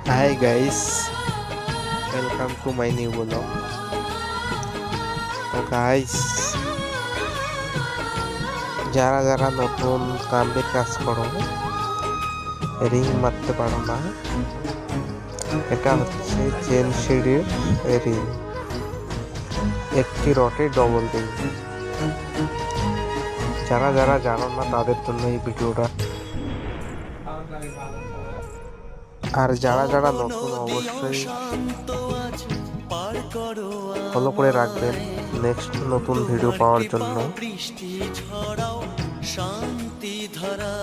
Hi guys, welcome to my new vlog. তো guys, যারা যারা নতুন কাম্বির কাজ করো, রিং মারতে পারো না, এটা হচ্ছে চেন সিঁড়ির রিং, একটি রটে ডবল রিং। যারা যারা জানো না তাদের জন্য এই ভিডিওটা। আর যারা যারা নতুন অবশ্যই ফলো করে রাখবেন নেক্সট নতুন ভিডিও পাওয়ার জন্য। বৃষ্টি ঝরাও শান্তি ধারা।